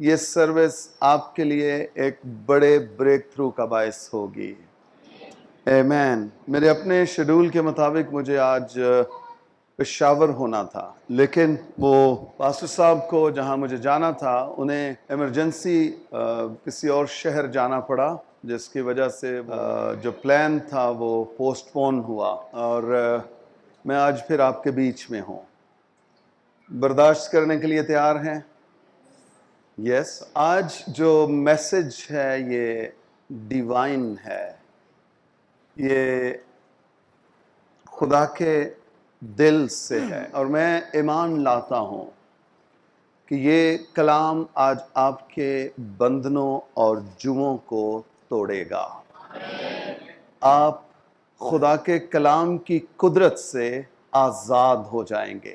یہ سروس آپ کے لیے ایک بڑے بریک تھرو کا باعث ہوگی. آمین. میرے اپنے شیڈول کے مطابق مجھے آج پشاور ہونا تھا، لیکن وہ پاسٹر صاحب کو جہاں مجھے جانا تھا انہیں ایمرجنسی کسی اور شہر جانا پڑا، جس کی وجہ سے جو پلان تھا وہ پوسٹ پون ہوا، اور میں آج پھر آپ کے بیچ میں ہوں. برداشت کرنے کے لیے تیار ہیں؟ یس. آج جو میسج ہے یہ ڈیوائن ہے، یہ خدا کے دل سے ہے، اور میں ایمان لاتا ہوں کہ یہ کلام آج آپ کے بندھنوں اور جوؤں کو توڑے گا. آپ خدا کے کلام کی قدرت سے آزاد ہو جائیں گے،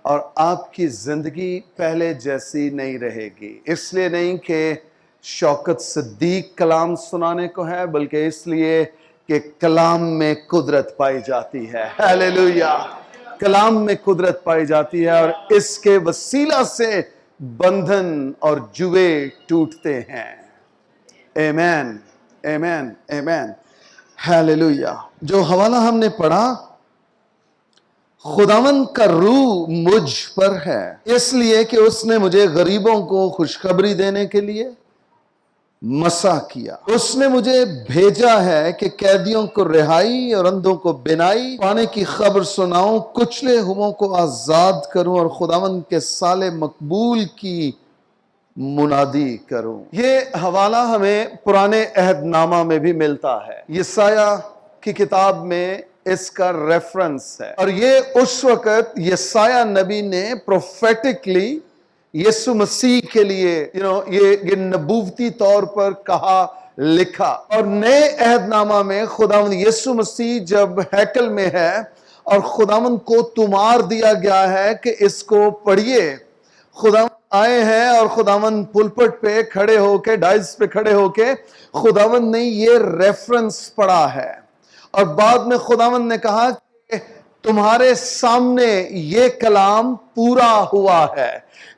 اور آپ کی زندگی پہلے جیسی نہیں رہے گی. اس لیے نہیں کہ شوکت صدیق کلام سنانے کو ہے، بلکہ اس لیے کہ کلام میں قدرت پائی جاتی ہے. ہیلیلویا. کلام میں قدرت پائی جاتی ہے، اور اس کے وسیلہ سے بندھن اور جوے ٹوٹتے ہیں. آمین آمین آمین. ہیلیلویا. جو حوالہ ہم نے پڑھا، خداوند کا روح مجھ پر ہے اس لیے کہ اس نے مجھے غریبوں کو خوشخبری دینے کے لیے مسا کیا. اس نے مجھے بھیجا ہے کہ قیدیوں کو رہائی اور اندھوں کو بینائی پانے کی خبر سناؤں، کچلے ہووں کو آزاد کروں، اور خداوند کے سال مقبول کی منادی کروں. یہ حوالہ ہمیں پرانے عہد نامہ میں بھی ملتا ہے. یسایہ کی کتاب میں اس کا ریفرنس ہے، اور یہ اس وقت یسایہ نبی نے پروفیٹکلی یسوع مسیح کے لیے یہ نبوتی طور پر کہا، لکھا. اور نئے عہد نامہ میں خداوند یسوع مسیح جب ہیکل میں ہے اور خداوند کو تمار دیا گیا ہے کہ اس کو پڑھیے، خداوند آئے ہیں اور خداوند پلپٹ پہ کھڑے ہو کے، ڈائز پہ کھڑے ہو کے خداوند نے یہ ریفرنس پڑھا ہے، اور بعد میں خداوند نے کہا کہ تمہارے سامنے یہ کلام پورا ہوا ہے.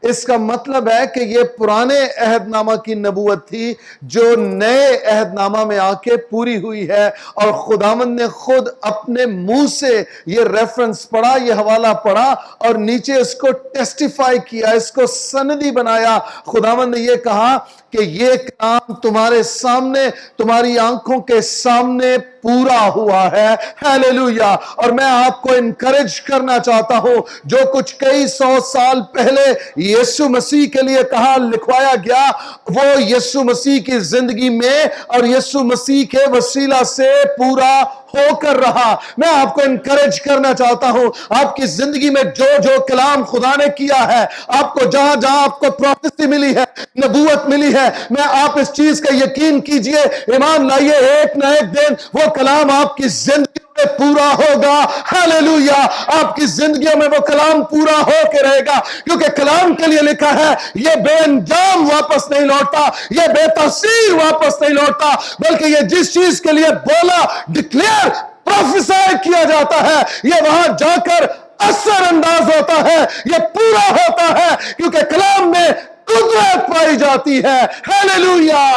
اس کا مطلب ہے کہ یہ پرانے عہد نامہ کی نبوت تھی جو نئے عہد نامہ میں آ کے پوری ہوئی ہے، اور خداوند نے خود اپنے منہ سے یہ ریفرنس پڑھا، یہ حوالہ پڑھا، اور نیچے اس کو ٹیسٹیفائی کیا، اس کو سندی بنایا. خداوند نے یہ کہا کہ یہ کلام تمہارے سامنے، تمہاری آنکھوں کے سامنے پورا ہوا ہے. ہیلیلویا. اور میں آپ کو انکریج کرنا چاہتا ہوں، جو کچھ کئی سو سال پہلے یسوع مسیح کے لیے کہا لکھوایا گیا، وہ یسوع مسیح کی زندگی میں اور یسوع مسیح کے وسیلہ سے پورا ہو کر رہا. میں آپ کو انکریج کرنا چاہتا ہوں، آپ کی زندگی میں جو جو کلام خدا نے کیا ہے، آپ کو جہاں جہاں آپ کو پروفیسی ملی ہے، نبوت ملی ہے، میں آپ اس چیز کا یقین کیجئے، ایمان لائیے، ایک نہ ایک دن وہ کلام آپ کی زندگی میں پورا ہوگا. ہیلیلویا. آپ کی زندگیوں میں وہ کلام پورا ہو کے رہے گا، کیونکہ کلام کے لیے لکھا ہے یہ بے انجام واپس نہیں لوٹتا، یہ بے تاثیر واپس نہیں لوٹتا، بلکہ یہ جس چیز کے لیے بولا، ڈکلیئر، پروفیسائی کیا جاتا ہے، یہ وہاں جا کر اثر انداز ہوتا ہے، یہ پورا ہوتا ہے، کیونکہ کلام میں قدرت پائی جاتی ہے. ہیلیلویا.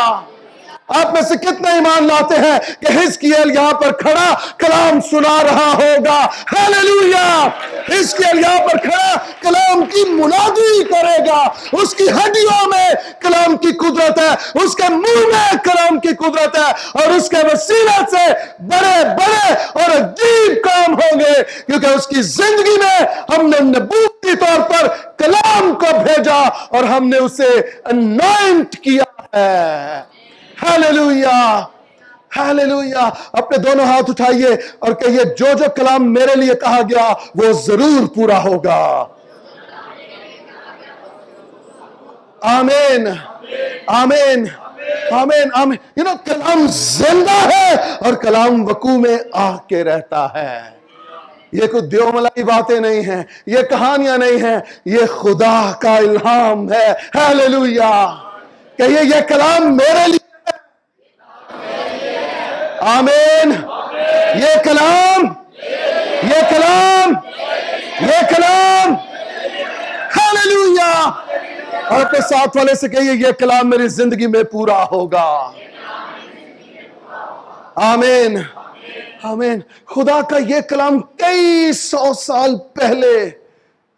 آپ میں سے کتنے ایمان لاتے ہیں کہ حزقیل یہاں پر کھڑا کلام سنا رہا ہوگا؟ ہیلیلویا. حزقیل یہاں پر کھڑا کلام کی منادی کرے گا. اس کی ہڈیوں میں کلام کی قدرت ہے، اس کے منہ میں کلام کی قدرت ہے، اور اس کے وسیلہ سے بڑے بڑے اور عجیب کام ہوں گے، کیونکہ اس کی زندگی میں ہم نے نبوتی طور پر کلام کو بھیجا اور ہم نے اسے انوائنٹ کیا ہے. ہیلیلویا. ہیلیلویا. اپنے دونوں ہاتھ اٹھائیے اور کہیے، جو جو کلام میرے لیے کہا گیا وہ ضرور پورا ہوگا. آمین آمین آمین آمین. کلام زندہ ہے اور کلام وقوع میں آ کے رہتا ہے. یہ کوئی دیو ملائی باتیں نہیں ہیں، یہ کہانیاں نہیں ہیں، یہ خدا کا الہام ہے. ہیلیلویا. کہیے، یہ کلام میرے لیے. آمین. یہ کلام، یہ کلام، یہ کلام. ہیلیلویا. اور اپنے ساتھ والے سے کہیے یہ کلام میری زندگی میں پورا ہوگا. آمین آمین. خدا کا یہ کلام کئی 100 سال پہلے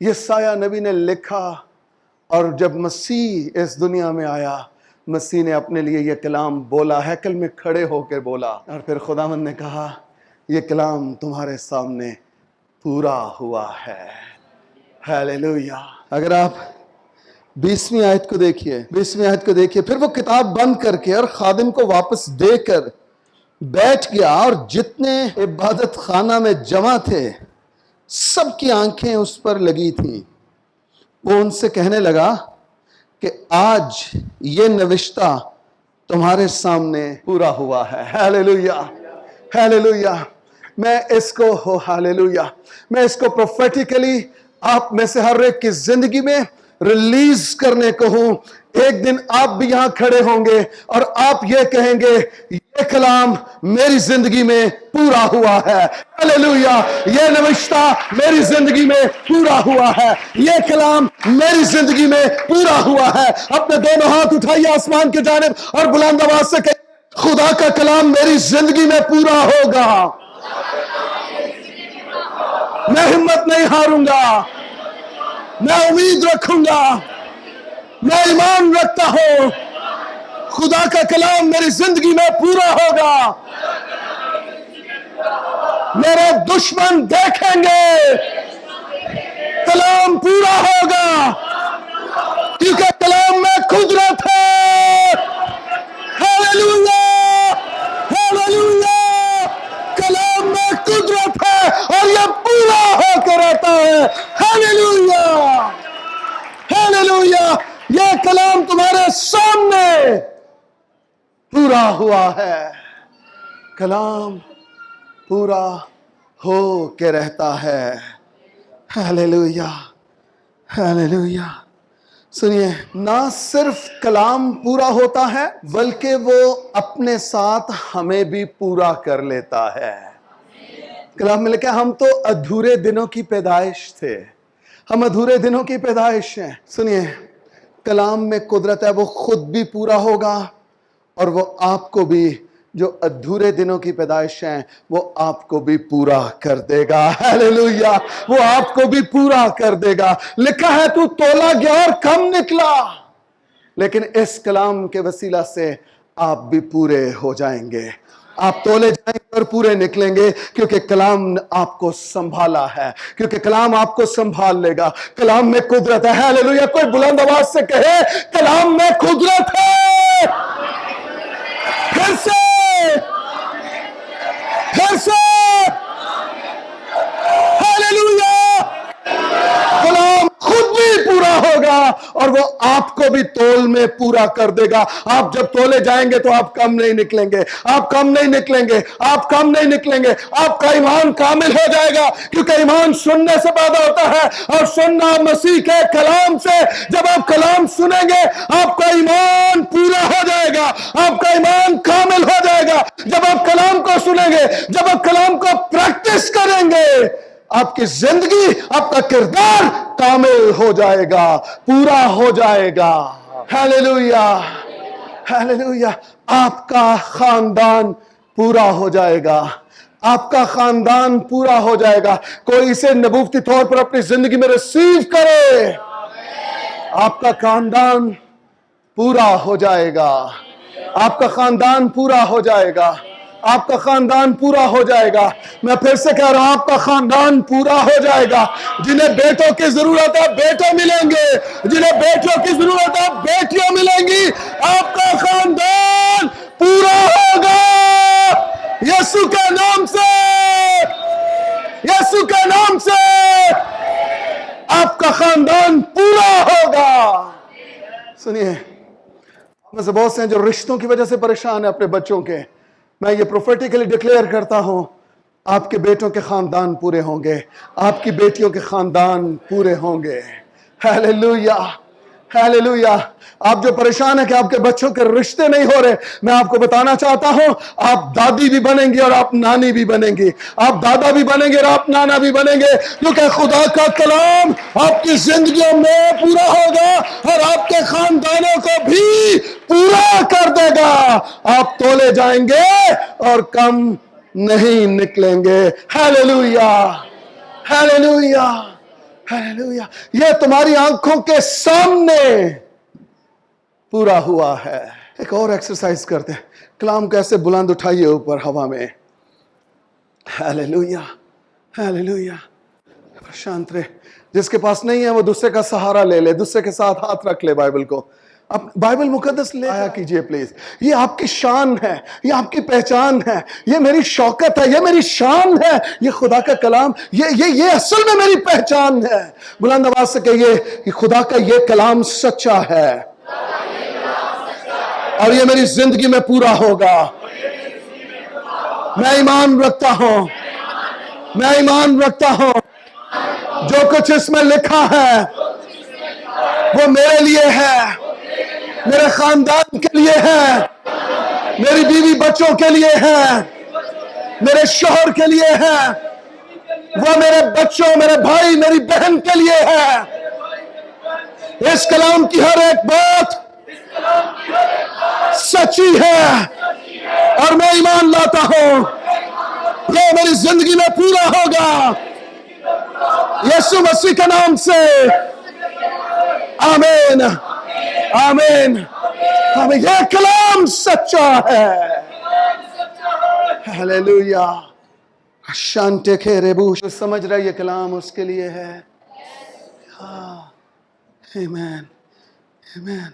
یسایہ نبی نے لکھا، اور جب مسیح اس دنیا میں آیا، مسیح نے اپنے لیے یہ کلام بولا، ہیکل میں کھڑے ہو کے بولا، اور پھر خداوند نے کہا یہ کلام تمہارے سامنے پورا ہوا ہے. ہیلیلویا. اگر آپ 20ویں آیت کو دیکھیے، پھر وہ کتاب بند کر کے اور خادم کو واپس دے کر بیٹھ گیا، اور جتنے عبادت خانہ میں جمع تھے سب کی آنکھیں اس پر لگی تھیں. وہ ان سے کہنے لگا کہ آج یہ نوشتہ تمہارے سامنے پورا ہوا ہے. Hallelujah hallelujah. میں اس کو پروفیٹیکلی آپ میں سے ہر ایک کی زندگی میں ریلیز کرنے کو ہوں. ایک دن آپ بھی یہاں کھڑے ہوں گے اور آپ یہ کہیں گے یہ کلام میری زندگی میں پورا ہوا ہے. ہیلیلویا. یہ نوشتہ میری زندگی میں پورا ہوا ہے. یہ کلام میری زندگی میں پورا ہوا ہے. اپنے دونوں ہاتھ اٹھائیے آسمان کی جانب اور بلند آواز سے کہیے خدا کا کلام میری زندگی میں پورا ہوگا. میں ہمت نہیں ہاروں گا، میں امید رکھوں گا، میں ایمان رکھتا ہوں. خدا کا کلام میری زندگی میں پورا ہوگا. میرے دشمن دیکھیں گے کلام پورا ہوگا، کیونکہ کلام میں قدرت ہے. Hallelujah hallelujah. کلام میں قدرت ہے اور یہ پورا ہو کے رہتا ہے. Hallelujah hallelujah. یہ کلام تمہارے سامنے پورا ہوا ہے. کلام پورا ہو کے رہتا ہے. Hallelujah hallelujah. سنیے، نہ صرف کلام پورا ہوتا ہے بلکہ وہ اپنے ساتھ ہمیں بھی پورا کر لیتا ہے. کلام میں لکھا ہم تو ادھورے دنوں کی پیدائش تھے، ہم ادھورے دنوں کی پیدائش ہیں. سنیے، کلام میں قدرت ہے، وہ خود بھی پورا ہوگا اور وہ آپ کو بھی، جو ادھورے دنوں کی پیدائش ہیں وہ آپ کو بھی پورا کر دے گا. ہیلیلویا. وہ آپ کو بھی پورا کر دے گا. لکھا ہے تو تولا گیا اور کم نکلا، لیکن اس کلام کے وسیلہ سے آپ بھی پورے ہو جائیں گے. آپ تولے جائیں گے اور پورے نکلیں گے، کیونکہ کلام آپ کو سنبھالا ہے، کیونکہ کلام آپ کو سنبھال لے گا. کلام میں قدرت ہے. ہیلیلویا. کوئی بلند آواز سے کہے کلام میں قدرت ہے. پھر سے ہیلیلویا. کلام خود بھی پورا ہوگا اور وہ آپ کو بھی تول میں پورا کر دے گا. آپ جب تولے جائیں گے تو آپ کم نہیں نکلیں گے، آپ کم نہیں نکلیں گے، آپ کم نہیں نکلیں گے. آپ کا ایمان کامل ہو جائے گا، کیونکہ ایمان سننے سے پیدا ہوتا ہے اور سننا مسیح کے کلام سے. جب آپ کلام سنیں گے آپ کا ایمان پورا ہو جائے گا، آپ کا ایمان کامل ہو جائے گا. جب آپ کلام کو سنیں گے، جب آپ کلام کو پریکٹس کریں گے، آپ کی زندگی، آپ کا کردار کامل ہو جائے گا، پورا ہو جائے گا. Hallelujah hallelujah. آپ کا خاندان پورا ہو جائے گا، آپ کا خاندان پورا ہو جائے گا. کوئی اسے نبوتی طور پر اپنی زندگی میں ریسیو کرے. آپ کا خاندان پورا ہو جائے گا، آپ کا خاندان پورا ہو جائے گا، آپ کا خاندان پورا ہو جائے گا. میں پھر سے کہہ رہا ہوں آپ کا خاندان پورا ہو جائے گا. جنہیں بیٹوں کی ضرورت ہے بیٹے ملیں گے، جنہیں بیٹیوں کی ضرورت ہے بیٹیاں ملیں گی. آپ کا خاندان پورا ہوگا یسوع کے نام سے. یسوع کے نام سے آپ کا خاندان پورا ہوگا. سنیے، میں سے بہت سے ہیں جو رشتوں کی وجہ سے پریشان ہیں اپنے بچوں کے. میں یہ پروفیٹیکلی ڈکلیئر کرتا ہوں آپ کے بیٹوں کے خاندان پورے ہوں گے، آپ کی بیٹیوں کے خاندان پورے ہوں گے. Hallelujah hallelujah. آپ جو پریشان ہیں کہ آپ کے بچوں کے رشتے نہیں ہو رہے، میں آپ کو بتانا چاہتا ہوں آپ دادی بھی بنیں گے اور آپ نانی بھی بنیں گے، آپ دادا بھی بنیں گے اور آپ نانا بھی بنیں گے، کیونکہ خدا کا کلام آپ کی زندگیوں میں پورا ہوگا اور آپ کے خاندانوں کو بھی پورا کر دے گا. آپ تولے جائیں گے اور کم نہیں نکلیں گے. Hallelujah hallelujah hallelujah. یہ تمہاری آنکھوں کے سامنے پورا ہوا ہے. ایک اور ایکسرسائز کرتے ہیں. کلام کیسے بلند اٹھائیے اوپر ہوا میں. Hallelujah hallelujah. شانت رہے. جس کے پاس نہیں ہے وہ دوسرے کا سہارا لے لے، دوسرے کے ساتھ ہاتھ رکھ لے بائبل کو. اب بائبل مقدس لے آیا کیجئے پلیز. یہ آپ کی شان ہے، یہ آپ کی پہچان ہے، یہ میری شوکت ہے، یہ میری شان ہے. یہ خدا کا کلام، یہ اصل میں میری پہچان ہے. بلند آواز سے کہیے کہ خدا کا یہ کلام سچا ہے اور یہ میری زندگی میں پورا ہوگا. میں ایمان رکھتا ہوں، میں ایمان رکھتا ہوں جو کچھ اس میں لکھا ہے وہ میرے لیے ہے، میرے خاندان کے لیے ہے، میری بیوی بچوں کے لیے ہے، میرے شوہر کے لیے ہے، وہ میرے بچوں، میرے بھائی، میری بہن کے لیے ہے. اس کلام کی ہر ایک بات سچی ہے اور میں ایمان لاتا ہوں یہ میری زندگی میں پورا ہوگا یسوع مسیح کے نام سے. آمین آمین آمین. یہ کلام سچا ہے. ہاللویا. شانتے کے ریبوش. سمجھ رہا یہ کلام اس کے لیے ہے. آمین آمین.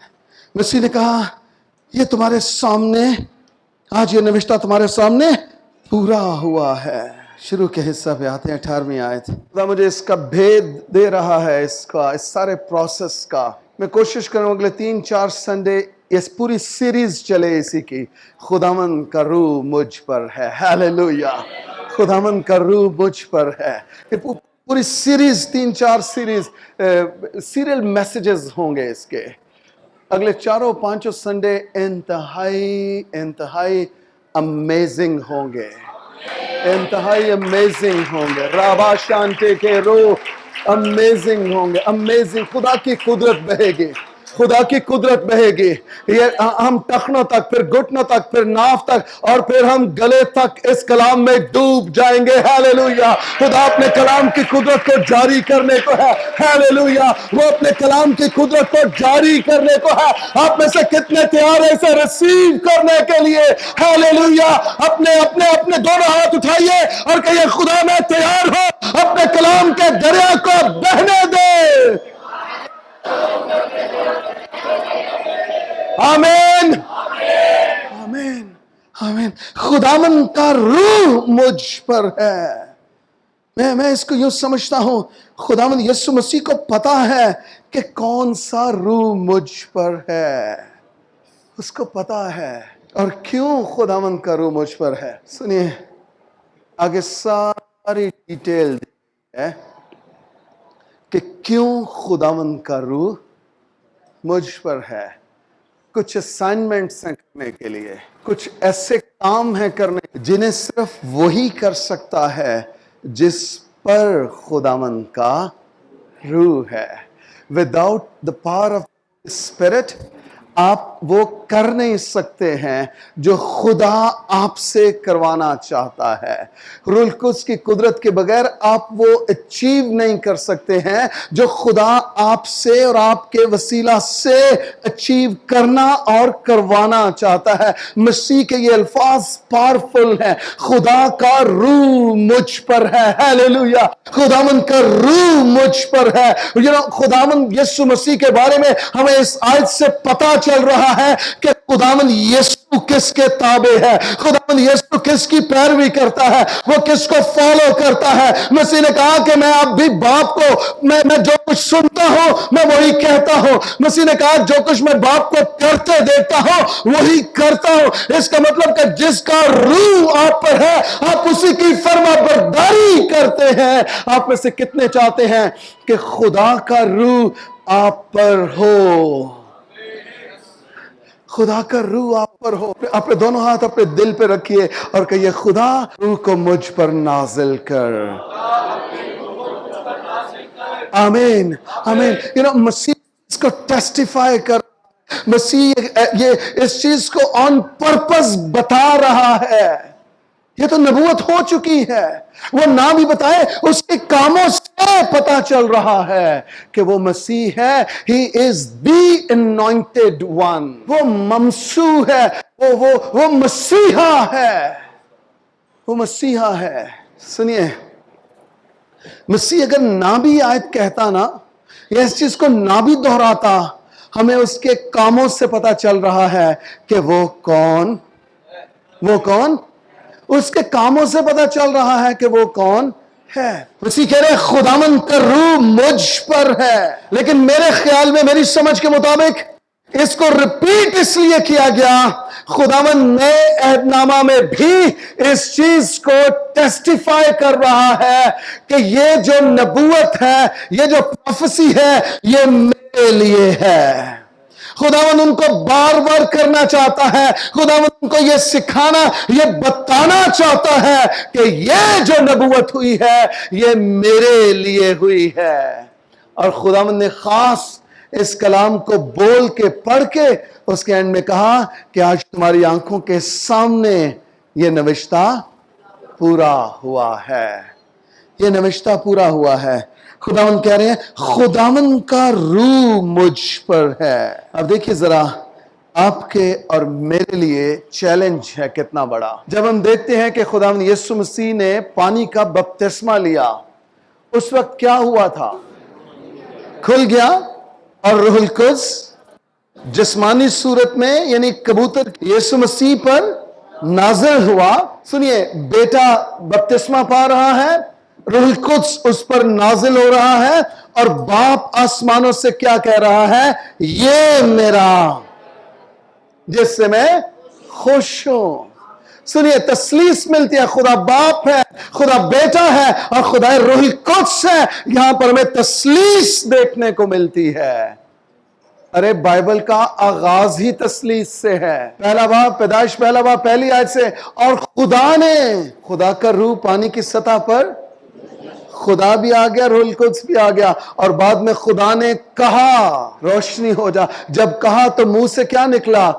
مسیح نے کہا یہ تمہارے سامنے، آج یہ نوشتہ تمہارے سامنے پورا ہوا ہے. شروع کے حصہ پہ آتے ہیں 18ویں آیت. خدا مجھے اس کا بھید دے رہا ہے، اس سارے پروسیس کا. میں کوشش کروں اگلے 3-4 سنڈے اس پوری سیریز چلے اسی کی. خداوند کا روح مجھ پر ہے. ہاللویا. خداوند کا روح مجھ پر ہے. پوری سیریز 3-4 سیریل میسیجز ہوں گے اس کے. اگلے 4-5 سنڈے انتہائی امیزنگ ہوں گے، انتہائی امیزنگ ہوں گے. رابا شانتے کے روح امیزنگ ہوں گے. امیزنگ. خدا کی قدرت بہے گی، خدا کی قدرت بہے گی. یہ ہم ٹخنوں تک، پھر گھٹنوں تک، پھر ناف تک، اور پھر ہم گلے تک اس کلام میں ڈوب جائیں گے. ہاللویا. خدا اپنے کلام کی قدرت کو جاری کرنے کو ہے. ہاللویا. وہ اپنے کلام کی قدرت کو جاری کرنے کو ہے. آپ میں سے کتنے تیار ہیں اسے ریسیو کرنے کے لیے؟ ہاللویا. اپنے اپنے اپنے دونوں ہاتھ اٹھائیے اور کہیے خدا میں تیار ہوں اپنے کلام کے دریا کو بہنے دے. آمین آمین آمین. خداوند کا روح مجھ پر ہے. میں اس کو یوں سمجھتا ہوں خداوند یسوع مسیح کو پتا ہے کہ کون سا روح مجھ پر ہے. اس کو پتا ہے. اور کیوں خداوند کا روح مجھ پر ہے؟ سنیے آگے ساری ڈیٹیل ہے کہ کیوں خداوند کا روح مجھ پر ہے. کچھ اسائنمنٹس ہیں کرنے کے لیے، کچھ ایسے کام ہیں کرنے جنہیں صرف وہی کر سکتا ہے جس پر خداوند کا روح ہے. Without the power of spirit آپ وہ کر نہیں سکتے ہیں جو خدا آپ سے کروانا چاہتا ہے. روح القدس کی قدرت کے بغیر آپ وہ اچیو نہیں کر سکتے ہیں جو خدا آپ سے اور آپ کے وسیلہ سے اچیو کرنا اور کروانا چاہتا ہے. مسیح کے یہ الفاظ پاورفل ہیں. خدا کا روح مجھ پر ہے. ہاللویا. خداوند کا روح مجھ پر ہے. خداوند یسوع مسیح کے بارے میں ہمیں اس آیت سے پتا چل رہا ہے کہ خداوند یسوع کس کے تابع ہے، خداوند یسوع کس کی پیروی کرتا ہے، وہ کس کو فالو کرتا ہے. مسیح نے کہا کہ میں اب بھی باپ کو میں جو کچھ سنتا ہوں میں وہی کہتا ہوں. مسیح نے کہا جو کچھ میں باپ کو کرتے دیکھتا ہوں وہی کرتا ہوں. اس کا مطلب کہ جس کا روح آپ پر ہے آپ اسی کی فرما برداری کرتے ہیں. آپ میں سے کتنے چاہتے ہیں کہ خدا کا روح آپ پر ہو. خدا کا روح آپ پر ہو. اپنے دونوں ہاتھ اپنے دل پہ رکھیے اور کہیے خدا روح کو مجھ پر نازل کر. آمین آمین. مسیح اس کو ٹیسٹیفائی کر، مسیح یہ اس چیز کو آن پرپز بتا رہا ہے. یہ تو نبوت ہو چکی ہے، وہ نہ بھی بتائے اس کے کاموں سے پتا چل رہا ہے کہ وہ مسیح ہے. He is the anointed one. وہ ممسوح ہے، وہ مسیحا ہے، وہ مسیحا ہے. سنیے، مسیح اگر نہ بھی آیت کہتا نا، یا اس چیز کو نہ بھی دہراتا، ہمیں اس کے کاموں سے پتا چل رہا ہے کہ وہ کون، وہ کون، اس کے کاموں سے پتا چل رہا ہے کہ وہ کون ہے. مسیح کہہ رہے خداوند کا روح مجھ پر ہے. لیکن میرے خیال میں، میری سمجھ کے مطابق اس کو ریپیٹ اس لیے کیا گیا، خداوند نئے عہد نامہ میں بھی اس چیز کو ٹیسٹیفائی کر رہا ہے کہ یہ جو نبوت ہے، یہ جو پروفیسی ہے، یہ میرے لیے ہے. خداوند ان کو بار بار کرنا چاہتا ہے، خداوند ان کو یہ سکھانا، یہ بتانا چاہتا ہے کہ یہ جو نبوت ہوئی ہے یہ میرے لیے ہوئی ہے. اور خداوند نے خاص اس کلام کو بول کے پڑھ کے اس کے اینڈ میں کہا کہ آج تمہاری آنکھوں کے سامنے یہ نوشتہ پورا ہوا ہے، یہ نوشتہ پورا ہوا ہے. خداوند کہہ رہے ہیں خداوند کا روح مجھ پر ہے. اب دیکھیے ذرا آپ کے اور میرے لیے چیلنج ہے کتنا بڑا. جب ہم دیکھتے ہیں کہ خداوند یسوع مسیح نے پانی کا بپتسمہ لیا، اس وقت کیا ہوا تھا؟ کھل گیا اور روح القدس جسمانی صورت میں یعنی کبوتر یسوع مسیح پر نازل ہوا. سنیے، بیٹا بپتسمہ پا رہا ہے، روح القدس اس پر نازل ہو رہا ہے، اور باپ آسمانوں سے کیا کہہ رہا ہے؟ یہ میرا جس سے میں خوش ہوں. سنیے، تسلیس ملتی ہے، خدا باپ ہے، خدا بیٹا ہے، اور خدا روح القدس ہے. یہاں پر ہمیں تسلیس دیکھنے کو ملتی ہے. ارے بائبل کا آغاز ہی تسلیس سے ہے. پہلا باب، پیدائش پہلا باب پہلی آیت سے، اور خدا نے، خدا کا روح پانی کی سطح پر، خدا بھی آ گیا، روح القدس بھی آ گیا، اور بعد میں خدا نے کہا روشنی ہو جا. جب کہا تو منہ سے کیا نکلا؟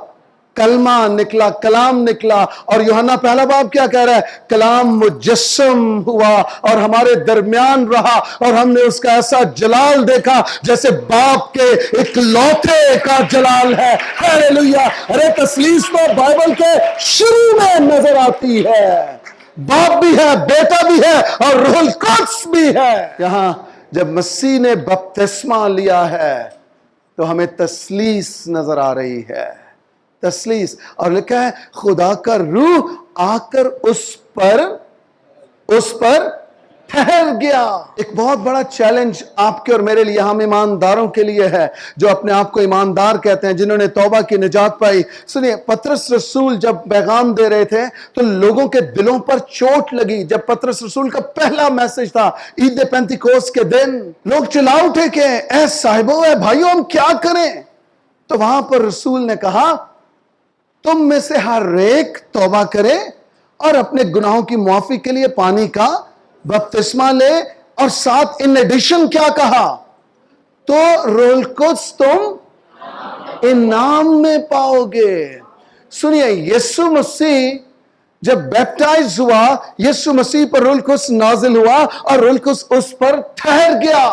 کلمہ نکلا، کلام نکلا. اور یوحنا پہلا باب کیا کہہ رہا ہے؟ کلام مجسم ہوا اور ہمارے درمیان رہا، اور ہم نے اس کا ایسا جلال دیکھا جیسے باپ کے اکلوتے کا جلال ہے. ہیلیلویا. ارے تسلیس تو بائبل کے شروع میں نظر آتی ہے. باپ بھی ہے، بیٹا بھی ہے، اور روح القدس بھی ہے. یہاں جب مسیح نے بپتسمہ لیا ہے تو ہمیں تسلیس نظر آ رہی ہے، تسلیس. اور لکھا ہے خدا کا روح آ کر اس پر ٹھہر گیا. ایک بہت بڑا چیلنج آپ کے اور میرے لیے، ہم ایمانداروں کے لیے ہے جو اپنے آپ کو ایماندار کہتے ہیں، جنہوں نے توبہ کی نجات پائی. سنیے، پطرس رسول جب پیغام دے رہے تھے تو لوگوں کے دلوں پر چوٹ لگی. جب پطرس رسول کا پہلا میسج تھا عید پینتیکوست کے دن، لوگ چلا اٹھے کہ اے صاحبوں، اے بھائیوں، ہم کیا کریں؟ تو وہاں پر رسول نے کہا تم میں سے ہر ایک توبہ کرے اور اپنے گناہوں کی معافی کے لیے پانی کا بپتسمہ لے. اور ساتھ ان ایڈیشن کیا کہا؟ تو روح القدس تم انعام میں پاؤ گے. سنیے، یسوع مسیح جب بیپٹائز ہوا، یسوع مسیح پر روح القدس نازل ہوا اور روح القدس اس پر ٹھہر گیا.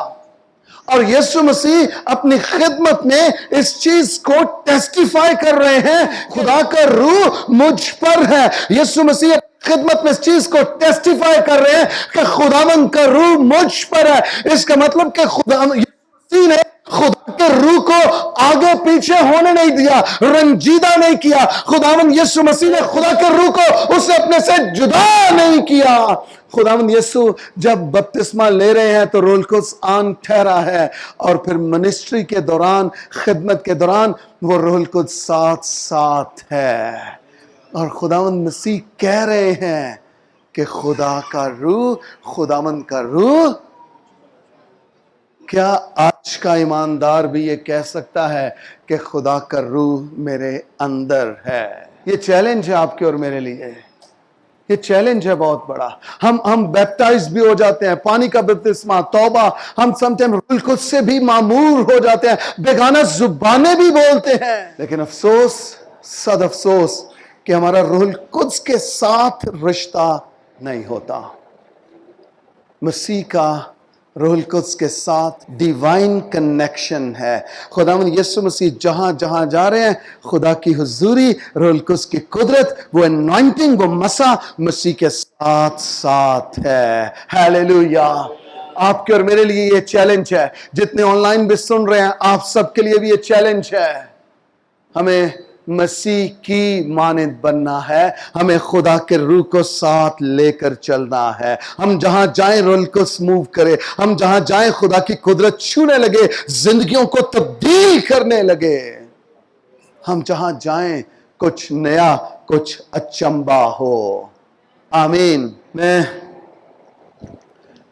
اور یسوع مسیح اپنی خدمت میں اس چیز کو ٹیسٹیفائی کر رہے ہیں، خدا کا روح مجھ پر ہے. یسوع مسیح خدمت میں اس چیز کو ٹیسٹیفائی کر رہے ہیں کہ خداوند کا روح مجھ پر ہے. اس کا مطلب کہ یسوع نے خدا کے روح کو آگے پیچھے ہونے نہیں دیا، رنجیدہ نہیں کیا. خداوند یسوع مسیح نے خدا کے روح کو اسے اپنے سے جدا نہیں کیا. خداوند یسوع جب بپتسمہ لے رہے ہیں تو روح القدس آن ٹھہرا ہے، اور پھر منسٹری کے دوران، خدمت کے دوران وہ روح القدس ساتھ ساتھ ہے. اور خداوند مسیح کہہ رہے ہیں کہ خدا کا روح، خداوند کا روح کیا آج کا ایماندار بھی یہ کہہ سکتا ہے کہ خدا کا روح میرے اندر ہے؟ یہ چیلنج ہے آپ کے اور میرے لیے، یہ چیلنج ہے بہت بڑا۔ ہم بیپٹائز بھی ہو جاتے ہیں، پانی کا بپتسمہ، توبہ، ہم سمٹائم روح القدس سے بھی معمور ہو جاتے ہیں، بیگانہ زبانیں بھی بولتے ہیں، لیکن افسوس، صد افسوس کہ ہمارا روح القدس کے ساتھ رشتہ نہیں ہوتا۔ مسیح کا روح القدس کے ساتھ ڈیوائن کنیکشن ہے۔ خداوند یسوع مسیح جہاں جہاں جا رہے ہیں، خدا کی حضوری، روح القدس کی قدرت، وہ انوائنٹنگ، وہ مسا مسیح کے ساتھ ساتھ ہے۔ ہیلیلویا۔ آپ کے اور میرے لیے یہ چیلنج ہے، جتنے آن لائن بھی سن رہے ہیں آپ سب کے لیے بھی یہ چیلنج ہے۔ ہمیں مسیح کی مانند بننا ہے، ہمیں خدا کے روح کو ساتھ لے کر چلنا ہے۔ ہم جہاں جائیں روح القدس موو کرے، ہم جہاں جائیں خدا کی قدرت چھونے لگے، زندگیوں کو تبدیل کرنے لگے۔ ہم جہاں جائیں کچھ نیا، کچھ اچنبا ہو۔ آمین۔ میں